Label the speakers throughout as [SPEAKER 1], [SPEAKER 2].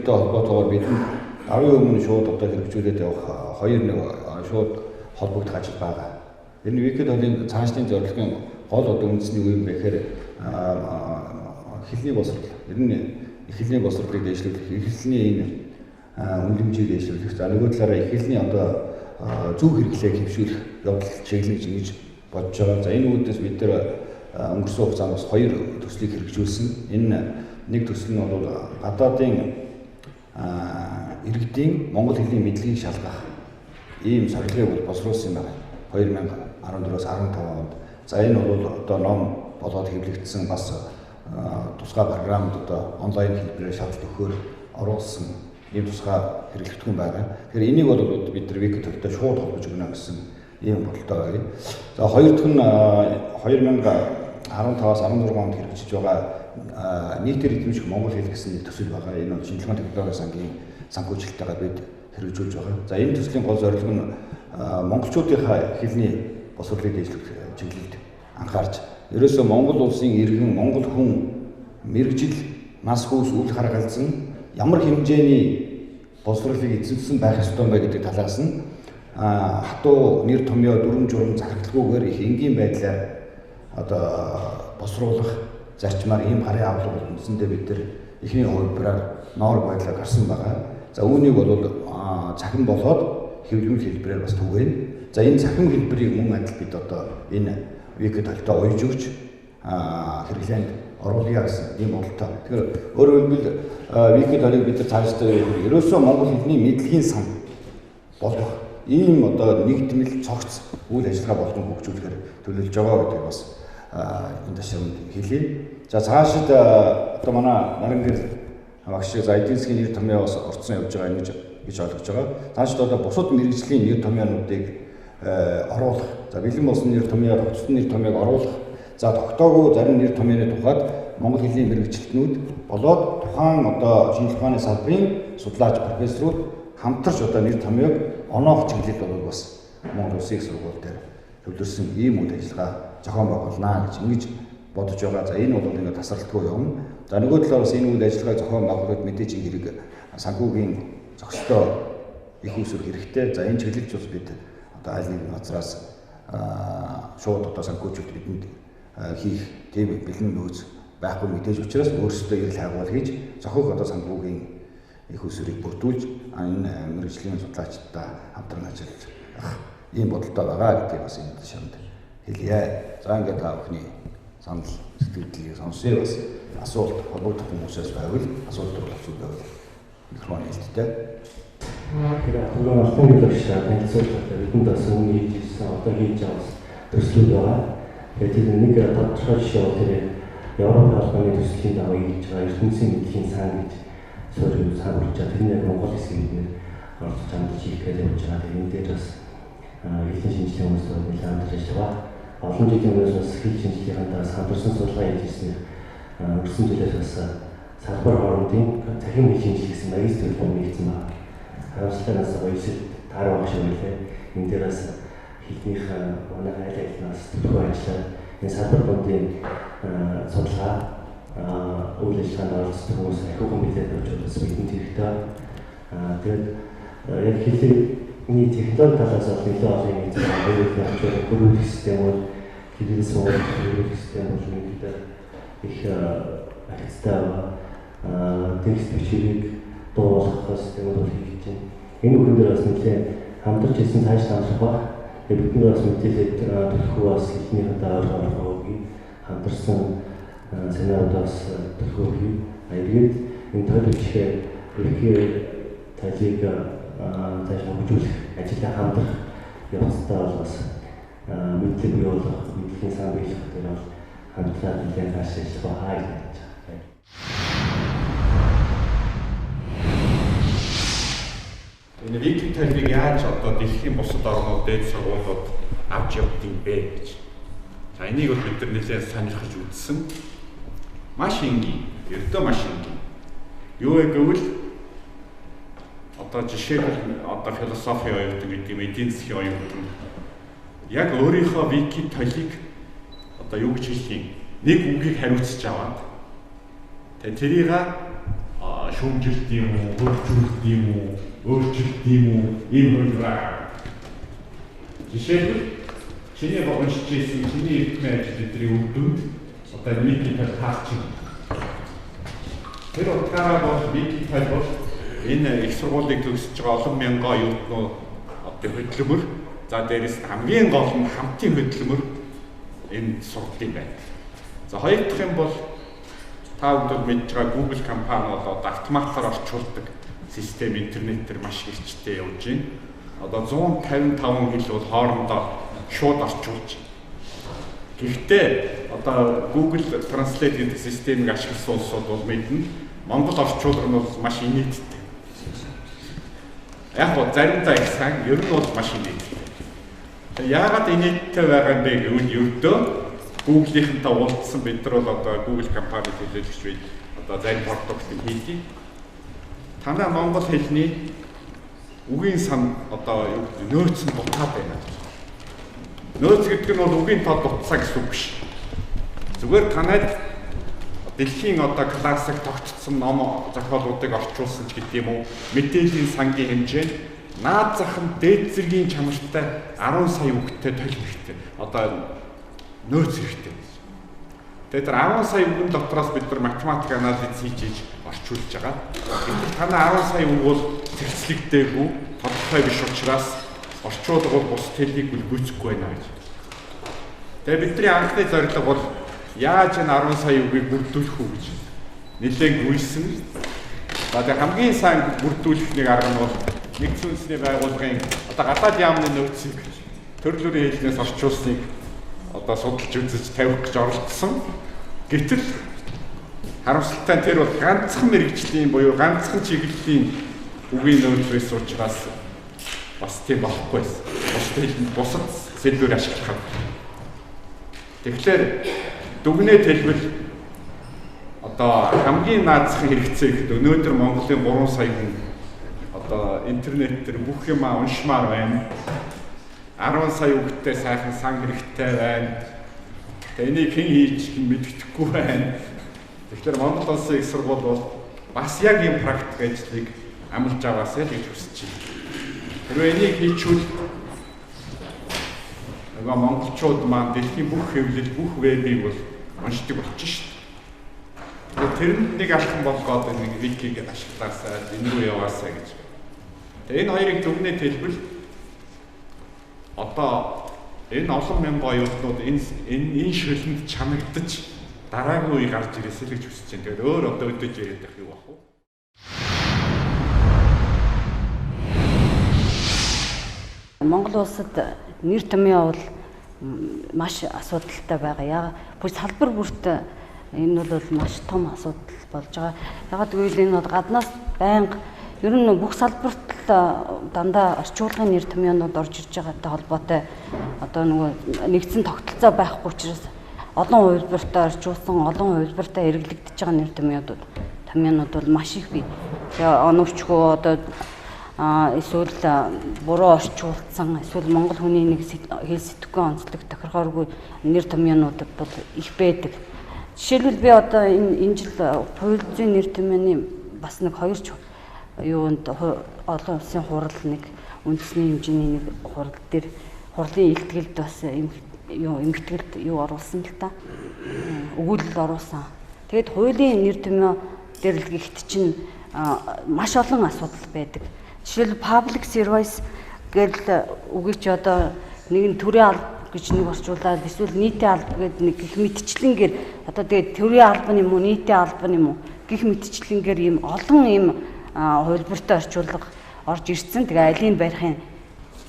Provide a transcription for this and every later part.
[SPEAKER 1] төлөвтэй холбоотойгоор бид давын өмнө шууд одоо хэрэгжүүлээд явах хоёр нэг шууд холбогдох ажил байгаа. Энэ Вики толын цаашдын зорилгын гол одоо үндэсний үе юм гэхээр эхлэлийн боловсрол. Ер нь эхлэлийн боловсролыг дэвшлүүлэх, эхлэлийн энэ үнэлэмжийг дэвшлүүлэх. За нөгөө талаараа эхлэлийн одоо зөв хэрэглээг хэвшүүлэх явдал чиглэж ингэж бодож байгаа. За энэ үүднээс бид нар өнгөрсөн хугацаанд бас хоёр төслийг хэрэгжүүлсэн. Энэ нэг төсөл нь бол гадаадын иргэдийн монгол хэлний мэдлэгийг шалгах ийм зорилгыг боловсруулсан юм байна. 2014-өөс 15 онд. За энэ бол одоо ном болоод хэвлэгдсэн бас тусгай програмд одоо онлайн хэлбэрээр шалгалт өгөхөөр оруулсан ийм тусгай хэрэглэгдэх юм байна. Тэгэхээр энийг бол бид нар Вики толтой шууд холбож өгнө гэсэн ийм бодолтой байна. За хоёр дахь нь 2015-аас 16 онд хэрэгжиж байгаа нийтээр эзэмших монгол хэл гэсэн нэг төсөл байгаа. Энэ бол шинжилгээ технологи сангийн санхүүжилттэйгээ бид хэрэгжүүлж байгаа. За энэ төслийн гол зорилго нь монголчуудынхаа хэлний боловсролыг дэвшлүүлэх чиглэлд анхаарч ерөөсөө Монгол улсын иргэн Монгол хүн мэрэгжил нас хүүс үл харгалзан ямар хэмжээний боловсролыг эзэмсэн байх ёстой бай гэдэг талаас нь хатуу нэр томьёо дүрм журм зарагдalgүйгээр их энгийн байдлаар одоо босруулах зарчмаар ийм гарын авлага үндсэндээ бид нар эхний хувьбараар ноор байдлаар гарсан байгаа. За үүнийг бол цахим болоод хэвлэмэл хэлбэрээр бас түгээн. За энэ цахим хэлбэрийг мөн адил бид одоо энэ Вики толтой уйж өгч хэрэглээнд оруулъя гэсэн ийм бодолтой. Тэгэхээр өөрөөр хэлбэл Вики толыг бид нар цаашдаа ерөөсөө монгол хэлний мэдлэгийн сан болох ийм одоо нэгдмэл цогц үйл ажиллагаа болгон хөгжүүлэхээр төлөвлөж байгаа гэдэг бас энэ ташаанд хэлье. За цаашид одоо манай Нарангэр багш за эдийн засгийн нэр томьёо бас орцсон явж байгаа гэж ойлгож байгаа. Цаашид одоо бусад мэрэгжлийн нэр томьёонуудыг оруулах. За бэлэн болсон нэр томьёо, тогтсон нэр томьёог оруулах. За тогтоогүй зарим нэр томьёоны тухайд монгол хэлний мэрэгчлэтнүүд болоод тухайн одоо шинжилгээ ухааны салбарын судлаач профессорууд хамтарч одоо нэр томьёог оноох чиглэл бол бас Монгол Улсын их сургууль дээр төвлөрсөн ийм үйл ажиллагаа зохион байгуулнаа гэж ингэж бодож байгаа. За энэ бол ингээд тасралтгүй явна. За нөгөө талаар бас энэ үйл ажиллагааг зохион байгуулахад мэдээж хэрэг санхүүгийн зохистой их усүр хэрэгтэй. За энэ чиглэлд бас бид одоо аль нэг газраас шууд одоо санхүүжилт бидэнд хийх тийм бэлэн нөөц байхгүй мэдээж учраас өөрсдөө ирэл хаагуул хийж зохих одоо санхүүгийн их усүрийг бүрдүүлж энэ мэрэгжлийн судлаачдаа хамтран ажиллаж ийм бодолтой байгаа гэдгийг бас энэ ташаанд хэлье. За ингээд та бүхний санал сэтгэлдлийг сонсъё бас асуулт холбогдох хүмүүсээс байвал асуулт төрөлхтүүд байвал микрофон хэлттэй.
[SPEAKER 2] Тэгэхээр түрүүн алтан гэлэгч танилцуулалтаар бидэнд бас өмнө хийж ирсэн одоо хийж байгаа төслүүд байгаа. Тэгээд нэг тодорхой жишээ бол тэр Европ албаны төслийн дагуу хийж байгаа ертөнцийн мэдлэгийн сан гэж суурийг сануулж байгаа. Тэр нь Монгол хэсгийг нэр орж хамтж хийх гэж явж байгаа. Тэгээд энэ дээр бас хэлний шинжилгээ хүмүүст нэлээд хамтарч ажиллагаа. Олон жилийн өмнөөс бас хэл шинжилгээнд хамтарсан судалгаа хийж ирсэн. Өнгөрсөн жилээс бас салбар хоорондын цахим хэл шинжилгээ гэсэн магистр диплом хийсэн байна. Харамсалтай нас гоёсэл таар багш байлээ. Энэ дээрээс хэлнийх манай айл айлнаас төлөв ажиллаад энэ салбар дондын судалгаа үйл ажиллагаанд оролцсон хүмүүс ахиухан билет авч бас бидэнд хэрэгтэй. Тэгээд яг хэлний технологи талаас нь нэлээд олон юм хийж хөрвүүлэх систем бол хэлээс хөрвүүлэх систем бол нэгдээ их хэрэгтэй. Текст бичгийг дуулах систем бол хийж байна. Энэ үхэн дээр бас нэлээд хамтарч ирсэн цааш хамтрах баг. Тэгээд бид нар бас мэдээлэл төлөхөө бас хэлний хадаа ойлгоог хамтарсан сценариудаас төлөхөө хий. Аягээд энэ төлөвчгээ ерхий талийг цааш хөгжүүлэх ажилд хамтрах явцдаа бол бас мэдлэг бий болох, мэдлэгийн сан биелэх гэдэг бол хамтраад нэлээд хааш ажиллах хаа гэж байна.
[SPEAKER 3] Энэ Вики толыг яаж одоо дэлхийн бусад орнууд дээд сургуулиуд авч явдаг юм бэ гэж. За энийг бол бид нар нэлээд сонирхож үзсэн. Маш энгийн, ердөө маш энгийн. Юу гэвэл одоо жишээлбэл одоо философи оюутан гэдэг юм, эдийн засгийн оюутан яг өөрийнхөө Вики толыг одоо юу гэж хэлэх юм, нэг үгийг хариуцж аваад тэрийг шүүмжилт юм уу, хөгжүүлэлт юм уу, өөрчлөлт юм уу, ийм хөлбөр. Жишээлбэл чиний уншиж ирсэн чиний эрдмийн ажил эдрийн үр дүнд одоо Википедиа хаач. Тэр утгаараа бол Википедиа бол энэ их сургуулийг төгсөж байгаа олон мянган оюутнууд одоо хөдөлмөр, за дээрээс хамгийн гол нь хамтын хөдөлмөр энэ сургалтын байна. За хоёр дахь юм бол та бүхэн мэдж байгаа Google компани бол одоо автоматар орчуулдаг систем интернетээр маш хэрэгцээтэй явж байна. Одоо 155 хэл бол хоорондоо шууд орчуулж. Гэхдээ одоо Google Translate гэдэг системийг ашигласан улсууд бол мэднэ. Монгол орчуулга нь бол маш инээдтэй. Яг гоо заримдаа их сайн, ер нь бол маш инээдтэй. Яагаад инээдтэй байгаа юм бэ гэвэл ердөө Google-ийнхэнтэй уулзсан бид нар бол одоо Google компанид хэлэлцэж бий одоо зарим продуктыг хийдэг. Танай монгол хэлний үгийн сан одоо нөөц нь дутаад байна. Нөөц гэдэг нь бол үгийн тод дутсаа гэсэн үг биш. Зүгээр танайд дэлхийн одоо классик тогтцсон ном зохиолуудыг орчуулсан ч гэдэг юм уу, мэдээллийн сангийн хэмжээ наад зах нь дээд зэргийн чанартай 10 сая үгтэй толигдохтой. Одоо нөөц хэрэгтэй. Тэгээд 10 сая үгэн дотроос бид нар математик анализ хийж орчуулж байгаа. Тэгэхээр танай 10 сая үг бол цэгцлэгдээгүй, тодорхой биш учраас орчуулга бол бус хэлийг гүйцэхгүй байна гэж. Тэгээд бидний анхны зорилго бол яаж энэ 10 сая үгийг бүрдүүлэх үү гэж нэлээд гүйсэн. За тэгээд хамгийн сайн бүрдүүлэхний арга нь бол нэгдсэн үндэсний байгууллагын одоо гадаад яамны нөөцийг төрөл бүрийн хэлнээс орчуулсныг одоо судалж үзэж тавих гэж оролдсон. Гэтэл харамсалтай нь тэр бол ганцхан мэрэгжлийн буюу ганцхан чиглэлийн үгийн нөөц байсан учраас бас тийм болохгүй байсан. Бусад сэдвээр ашиглах. Тэгэхээр дүгнэлт хэлбэл одоо хамгийн наазахын хэрэгцээ гэхэд өнөөдөр Монголын 3 сая хүн одоо интернет дээр бүх юм уншмаар байна. 10 сая үгтэй сайхан сан хэрэгтэй байна. Энийг хэн хийж мэддэхгүй байна. Тэгэхээр Монгол улсын их сургууль бол бас яг ийм практик ажлыг амлаж аваасай л гэж хүсэж байна. Хэрвээ энийг хийчихвэл монголчууд маань дэлхийн бүх хэвлэл, бүх вебийг бол уншдаг болчих шүү дээ. Тэрэнд нэг алхам болгоод нэг викиг ашиглаасаа энэ рүү яваасаа гэж. Тэгээ энэ хоёрыг дүгнэлт хэлбэл одоо энэ олон мянган оюутнууд энэ шилэнд чанагдаж дараагийн үе гарч ирээсэй гэж хүсэж байна. Тэгэхээр өөр одоо өдөөж яриад байх юу бах вэ?
[SPEAKER 4] Монгол улсад нэр томьёо бол маш асуудалтай байгаа. Бүх салбар бүрт энэ бол маш том асуудал болж байгаа. Ягаад гэвэл энэ бол гаднаас байнга ер нь бүх салбарт дандаа орчуулгын нэр томьёонууд орж ирж байгаатай холбоотой одоо нөгөө нэгдсэн тогтолцоо байхгүй учраас олон хувилбартаа орчуулсан, олон хувилбартаа хэрэглэгдэж байгаа нэр томьёонууд бол маш их бий. Тэгээ оновчгүй одоо эсвэл буруу орчуулсан, эсвэл монгол хүний нэг хэл сэтгэхгүй онцлог тохирохооргүй нэр томьёонууд бол их байдаг. Жишээлбэл би одоо энэ жил хувийн нэр томьёоны бас нэг 2 юунд олон улсын хурал нэг үндэсний хэмжээний нэг хурал дээр хурлын илтгэлд бас эмгэтгэлд юу оруулсан л та. Өгүүлэл оруулсан. Тэгэд хуулийн нэр томьёо дээр л гихт чинь маш олон асуудал байдаг. Жишээл public service гэдэг үгийг чи одоо нэгэн төрийн алба гэж нэг орчуулаад эсвэл нийтийн алба гэдэг нэг гих мэтчлэнгээр одоо тэгээд төрийн алба юм уу нийтийн алба юм уу гих мэтчлэнгээр ийм олон ийм хувилбартай орчуулга орж ирсэн. Тэгээ алийг барихын.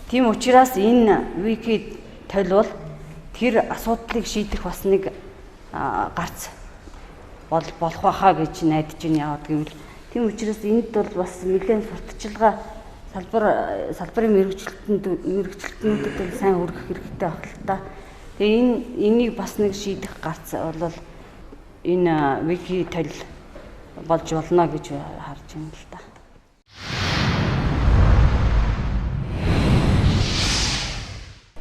[SPEAKER 4] Тийм учраас энэ вики толь бол тэр асуудлыг шийдэх бас нэг гарц болох байхаа гэж найдаж байна. Яагаад гэвэл тийм учраас энд бол бас нэлээд сурталчилгаа салбарын мэрэгчлэлтнүүдэд сайн хүргэх хэрэгтэй байх л та. Тэгээ энийг бас нэг шийдэх гарц бол энэ вики толь болж болно гэж харж байна л та.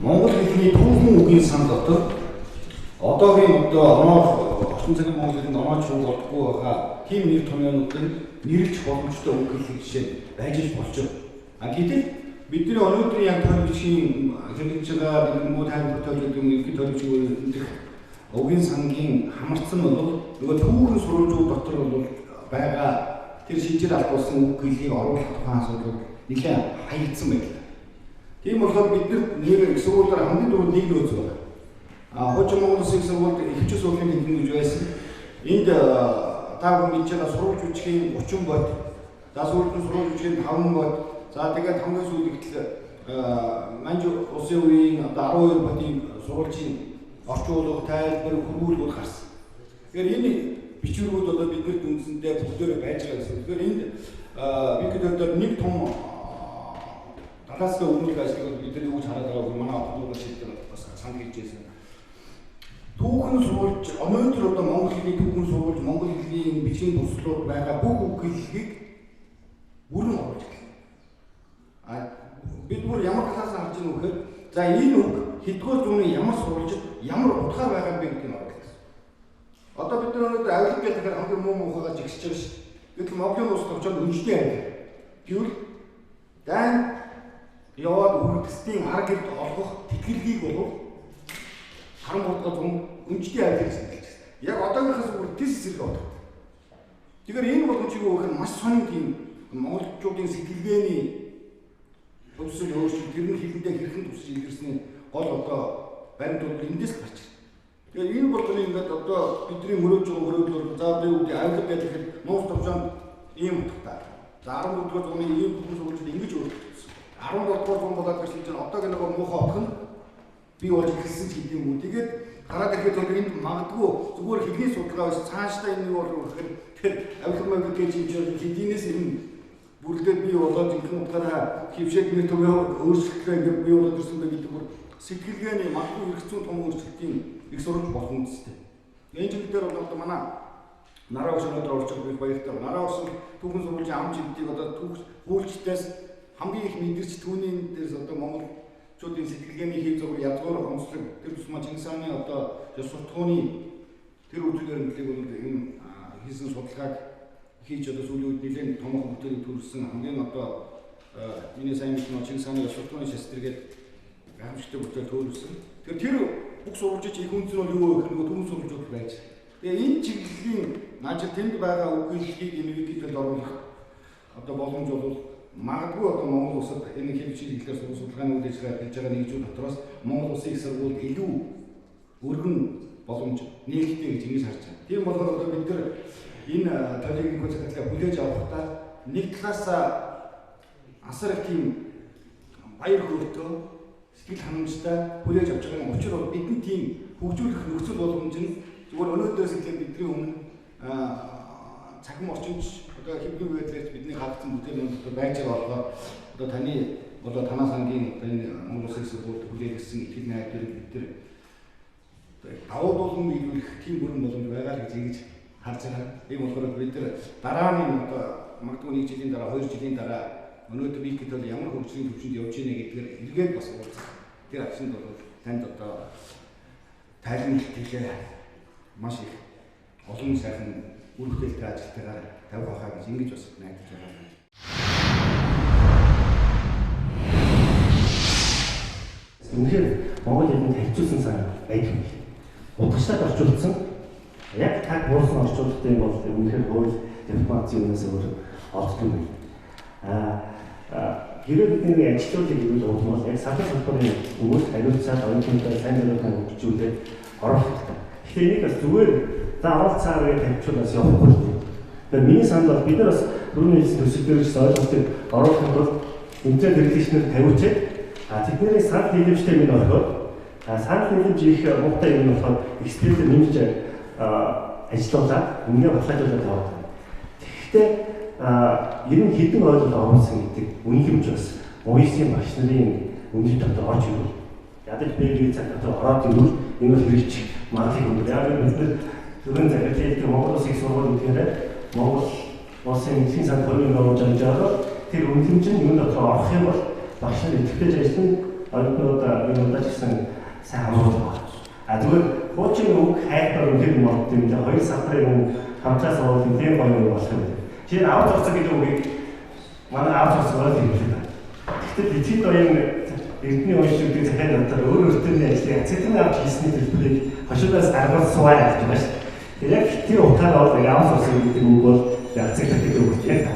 [SPEAKER 1] Монгол хэлний түүхэн үгийн сан дотор одоогийн одоо орчин цагийн монгол хэлний онооч үг болдгоо байгаа тийм нэр томьёонуудын нэрлэж боломжтой үг хэлэх жишээ байж болж байна. Гэтэл бидний өнөөдрийн яг төр бичгийн хэрэгж байгаа нэг тайлбар тойлог юм их тойлогч үүрэх угийн сангийн хамарцсан бол нөгөө түүхэн сурвалжууд дотор бол байгаа тэр шинжээр албуулсан үг хэлийг оруулах тухайн асуудал нэлээд хаягдсан байна. Тийм болохоор бид нэр их сургуулиар хамгийн түрүүнд нэг нөөц байна. Хуучин Монгол Улсын их сургуульд ихвч сургуулийн хэлний гэж байсан. Энд та бүхэн мэдж байгаа сурвалж бичгийн 30 бод, за сүүлд нь сурвалж бичгийн 5 бод, за тэгээд хамгийн сүүлд манж улсын үеийн 12 бодын сурвалжийн орчуулга, тайлбар, хөрвүүлгүүд гарсан. Тэгэхээр энэ бичвэрүүд одоо биднэрт үндсэндээ бүгдээрээ байж байгаа гэсэн. Тэгэхээр энд Википедиад нэг том талаас нь өмнөх ажлыг бидний үүж хараад байгаа манай ахлууд шийдэл бас санал хийж байсан. Түүхэн сурвалж өнөөдөр одоо монгол хэлний түүхэн сурвалж монгол хэлний бичгийн төслүүд байгаа бүх үг хэллэгийг бүрэн оруулж байна. Бид бүр ямар талаас нь харж байгаа вэ гэхээр за энэ үг хэдгээр зууны ямар сурвалжид ямар утгаар байгаа юм бэ гэдгийг оруулах гэсэн. Одоо бид өнөөдөр авилга гэдэг хамгийн муу муухайгаар жигсэж байгаа шүү. Гэтэл Монголын улс төвчөнд үнэтэй авилга. Гэвэл дайн яваад үргэлжлэлийн арга гэрд олгох тэтгэлгийг бол 13 дугаар үнэтэй авилга гэсэн хэлж байна. Яг одоогийнхаас бүр тис зэрэг бодох. Тэгэхээр энэ бол чиг өгөх нь маш сонин тийм монголчуудын сэтгэлгээний төвсөл өөрчлөлт тэр нь хэлэндээ хэрхэн төвсөж илэрсний гол одоо баримт бол эндээс гарч байна. Тэгэхээр энэ бол ингээд одоо бидний мөрөөж байгаа мөрөөдлөөр за би үгүй авилга гэдэг нь нууц төвчөнд ийм утгатай. За 14 дугаар зууны ийм бүхэн сурвалжид ингэж өөрчлөгдсөн. 17 дугаар зуун болоод ирсэн чинь одоогийн нэг муухай отох нь би болж эхэлсэн ч гэдэг юм уу. Тэгээд гараад ирэхэд бол энд магадгүй зүгээр хэлний судалгаа биш цаашдаа энэ юу болох вэ гэхээр тэр авилга маяг гэж хэмжиж хэдийнээс энэ бүрлдээд би болоод ихэнх утгаараа хөвшөөг нэг төвөө өөрчлөлтөө ингээд би болоод ирсэн бэ гэдэг бүр сэтгэлгээний магадгүй эрх зүйн том өөрчлөлтийн их сурвалж болох үндэстэй. Энэ ч бид нар одоо манай нараа ус өнөөдөр орж байгаа баяртай. Нараа ус түүхэн сурвалжийн ам жигдийг одоо хөвчлөлтөөс хамгийн их мэдэрч түүний дээрс одоо монголчуудын сэтгэлгээний хэв зураг язгуур онцлог тэр тусмаа Чингис хааны одоо суртахууны тэр үеэр нэлээд энэ хийсэн судалгааг хийж одоо сүүлийн үед нэлээд томоохон бүтээлийг төрүүлсэн хамгийн одоо миний сайн мэдсэн Чингис хааны суртахууны шастргээд гайхамшигтай бүтээл төрүүлсэн. Тэр бүх сурвалжич их үнц нь бол юу гэх нэг түүхэн сурвалжууд байж. Тэгээ энэ чиглэлийн наажил тэнд байгаа үг хэллэгийг энэ Википедиад оруулах одоо боломж бол магадгүй одоо Монгол улсад энэ хэлбэрийн хэлээр судалгааны үйл ажиллагаа хийж байгаа нэгжүүд дотроос Монгол улсын их сургууль илүү өргөн боломж нээлттэй гэж ингэж харж байна. Тийм болохоор одоо бид нар энэ талын концептлаа хүлээж авахдаа нэг талаас асар их тийм баяр хөөртэй сэтгэл ханамжтай хүлээж авч байгаа юм. Учир бол бидний тийм хөгжүүлэх нөхцөл боломж нь зүгээр өнөөдрөөс эхлээд бидний өмнө цахим орчимч одоо хэвлэг байдлаар бидний хаагцсан бүтээл дотор байж байгаа болохоор одоо таны одоо танаа сангийн одоо энэ Монгол Улсын сургуульд хүлээлгэсэн итгэл найдварыг бид нар давуу болгон биелүүлэх тийм бүрэн боломж байгаа гэж ингэж харж байгаа. Тийм болохоор бид нар дарааны одоо магадгүй 1 жилийн дараа 2 жилийн дараа өнөөдөр Википедиад ямар хөгжлийн төвчөнд явж байна гэдгээр эргээд бас уулзах. Тэр авсанд бол танд одоо тайлбарлалтыг маш их олон сайхан үр бүтээлтэй ажилтнаар тавих байхаа гэж ингэж бас найдаж байгаа.
[SPEAKER 2] Үнэхээр Монгол хэлэнд хавчуулсан сан байдаг юм. Утгачлаад орчуулсан. Яг таг буурсан орчуулгатай бол үнэхээр хууль дипломатийн юмнаас өөр олддог юм. Хэрэг бидний ажилтнуудыг юу бол яг салбар салбарын өмнө хариуцаад оюутнуудаа сайн зөвхөн хөгжүүлээд оруулах хэрэгтэй. Тэгэхээр энийг бас зүгээр за оролцоо гэж тавьчихвал явахгүй шүү. Тэгэхээр миний санал бол бид нар бас түрүүний хэлсэн төсөлдөрч ойлголтыг оруулахын тулд интернет хэрэглэгчнэр тавиучаад тэдний санал нийлэмжтэй минь орхиод санал нийлэмж их муутай юм болохоор эксперт нэмж ажиллуулаад үнэ баталгаажуулаад яваад байна. Тэгэхдээ ер нь хэдэн ойлголт оруулсан гэдэг үнэлэмж бас ОЕС-ийн багш нарын үнэлж дотор орж ирвэл ядаж бэгийн цаг дотор ороод ирвэл энэ бол хэрэгч магадлал өндөр. Яг бид нар түрүүн захирлын Монгол Улсын сургууль үгээр Монгол Улсын эзэн сан хорийн оруулж байгаа тэр үнэлэмж нь юунд дотор орох юм бол багш нар идэвхтэй ажилласан оюутнуудаа юундаа ч гэсэн сайн хамруулах. Тэгвэл хуучин үг хайртай үнэлэмж юм бол 2 сарын өмнө хамтаас оруулах юм гоё болох юм. Чи аав цогцоо гэдэг үгийг манай аав цогцоо бол юм байна. Гэтэл эцэг оюун эрдэнэ уншиг гэдэг захиад дотор өөр өөртөө ажлыг ацетны авч хийсний төлбөрийг хошигоос аргуулсан суугаад авч байгаа шүү. Тэгээд яг тэр утгаараа бол аав цогцоо гэдэг үг бол ацет гэдэг үг тийм.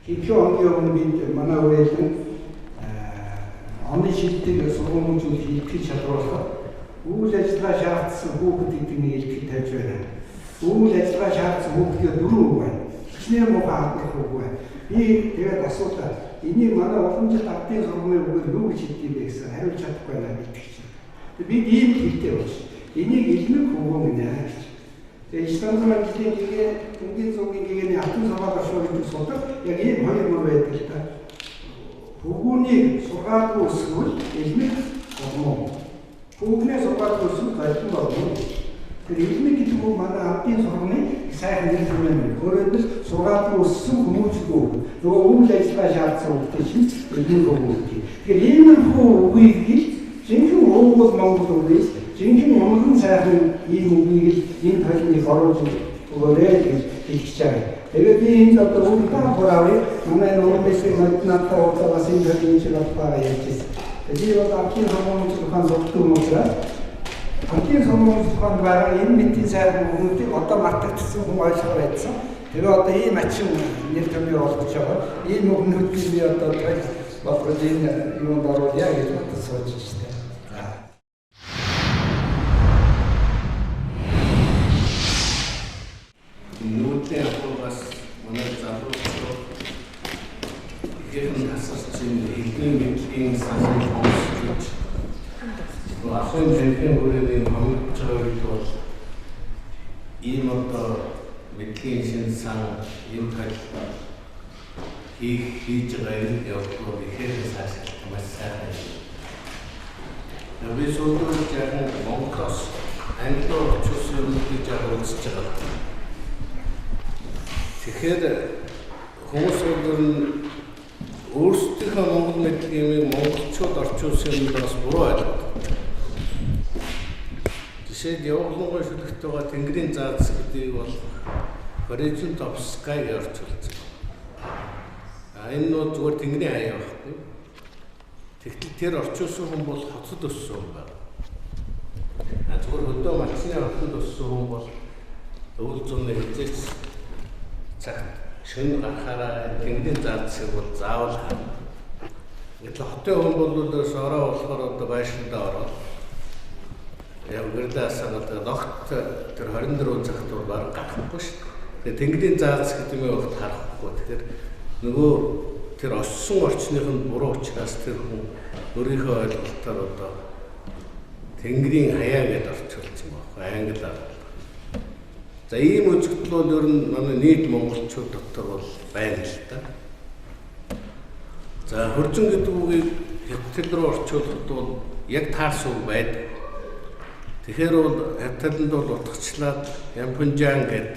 [SPEAKER 5] Хэвлэн хоногийн өмнө бид манай үеийн оны шилдэг сургуулийн зүйл хийх чадварлага үйл ажиллагаа шаардсан хүүхэд гэдэг нэг илтгэл тавьж байна. Үйл ажиллагаа шаардсан хүүхдийн 4 үг байна. Хичнээн муу хаалт үг байна. Би тэгээд асуулаа. Энийг манай олон жил ардын сургуулийн үгээр юу гэж хэлдэг бэ гэсэн хариулж чадахгүй байна гэдэг чинь. Бид ийм хэлтэй болж энийг илмэг хөвгөн гэнэ гэж. Тэгээд Исландын жилийн энгийн зүүгийн гэгэний алтан сургаал оршуулгын судаг яг ийм хоёр мөр байдаг л та. Хөвгүүний сургаалгүй эсвэл илмэг хөвгөн. Хүүхний сургаалгүй эсвэл галтан болно. Тэр илмэг гэдэг нь манай ардын сургуулийн сайхан нэр юм. Өөрөөр хэлбэл сургаалгүй өссөн хүмүүжгүй нөгөө үйл ажиллагаа шаардсан хүүхдийн чинь илмэг хөвгөн. Тэгэхээр иймэрхүү үгийг хэл жинхэнэ Монгол үгээс жинхэнэ Монгол сайхан ийм үгийг энэ толгойд оруулж өгөөрэй гэж хэлж байгаа. Тэгээд би энэ одоо өөрийнхөө бороо манай нөөцийн мэднатаа уусаа энэ төлөвийн чиглэлээр ярьж байна. Тэгээд одоо ардын сургуулийн тухайн зөвхөн учраас ардын сургуулийн тухайн байгаа энэ мэдээ сайхан хүмүүсийг одоо мартагдсан хүн ойлгох байсан. Тэгээд одоо ийм ачин нэр томьёо олгож байгаа. Ийм хүмүүстийг би одоо болгож энэ юунд оруулъя гэж бодсон шүү дээ.
[SPEAKER 6] Нүүдээ авахаас манай залуучууд гэрэн асуусан хэдийн мэдлийн санал боловсруулж ахын хэлхэн хүрээний хамтлагч бол ийм одоо мэдлийн шин сан юм хэлбэр хийж байгаа юм явуулах ихээр сайн маш сайн. Бид сүүлдээ яг Монголоос англиар очсон юм гэж үзэж байгаа. Тэгэхээр хүмүүс өөрсдийнхөө монгол мэдлэгийг монголчууд орчуулсан юм бас буруу ойлгодог. Жишээд явуулгын шүлэгт байгаа Тэнгэрийн зааз гэдгийг бол Горизонт of Sky орчуулсан. Энэ нь зүгээр Тэнгэрийн хаяа байхгүй. Тэгтэл тэр орчуулсан хүн бол хотод өссөн хүн байна. Зүгээр хөдөө малчны хотод өссөн хүн бол өвөл зүүнээ хязгаарч цагт шөнө гарахаараа Тэнгэрийн заацыг бол заавал харна. Гэтэл хотын хүн бол ороо болохоор одоо байшиндаа ороод яг гэрдээсээ логт тэр 24 цагт бол баг гарахгүй шүү дээ. Тэгээ Тэнгэрийн заац гэдэг нь огт харахгүй. Тэгэхээр нөгөө тэр оссон орчных нь буруу учраас тэр хүн өөрийнхөө ойлголтоор одоо Тэнгэрийн хаяа гэдээ орчуулсан байхгүй англиар. За ийм үзэгдэл бол ер нь манай нийт монголчууд дотор бол байна л да. За хөрзөн гэдэг үгийг хятад руу орчуулахад бол яг таарс үг байдаг. Тэгэхээр бол хятадд бол утгачлаад Ямпунжаан гэд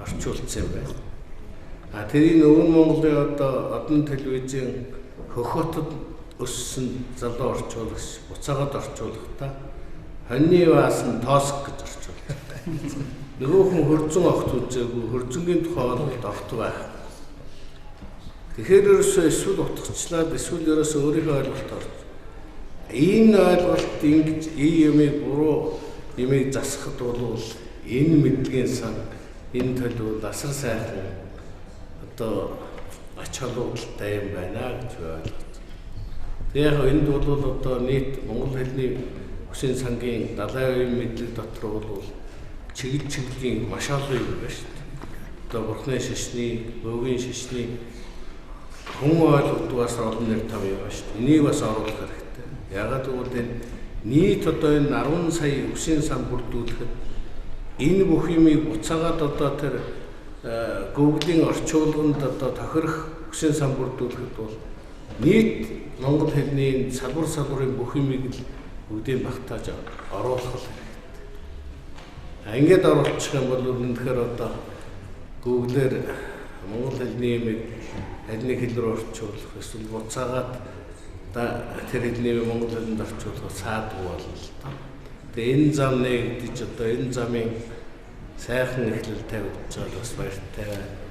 [SPEAKER 6] орчуулсан юм байна. Тэрийг өвөн Монголын одоо одон телевизийн хөхөтөд өссөн залуу орчуулагч буцаагаад орчуулахдаа хоньны баасан тооск гэж орчуулсан. Нөгөө хүн хөрзөн огт үзээгүй, хөрзөнгийн тухай ойлголт огт байх. Тэгэхээр ерөөсөө эсвэл утгачлаад эсвэл ерөөсөө өөрийнхөө ойлголт орж. Энэ ойлголт ингэж юмыг буруу юмыг засахад бол энэ мэдлэгийн сан энэ төлөв асар сайхан одоо ач холбогдолтой юм байна гэж ойлгож. Тэгэхээр энд бол одоо нийт монгол хэлний хүсийн сангийн далайн үеийн мэдлэг дотор бол чиглэлийн маш олон юм байна шүү дээ. Одоо бурхны шишний, өвгийн шишний хүн ойлгодгоос олон нэр тав юм байна шүү дээ. Энийг бас оруулах хэрэгтэй. Ягаад гэвэл энэ нийт одоо энэ 10 сая хүсийн сан бүрдүүлэхэд энэ бүх юмыг буцаагаад одоо тэр Google-ийн орчуулганд одоо тохирох хүсийн сан бүрдүүлэхэд бол нийт монгол хэлний салбарын бүх юмыг бүгдийг багтааж оруулах хэрэгтэй. Ингээд оруулах юм бол үнэхээр одоо Google-ээр монгол хэлний юмыг аль нэг хэл рүү орчуулах эсвэл буцаагаад тэр хэлний монгол хэлэнд орчуулах саадгүй болно л та. Тэгээ энэ зам нэгдэж одоо энэ замын сайхан эхлэл тавьж байгаа бас баяртай байна.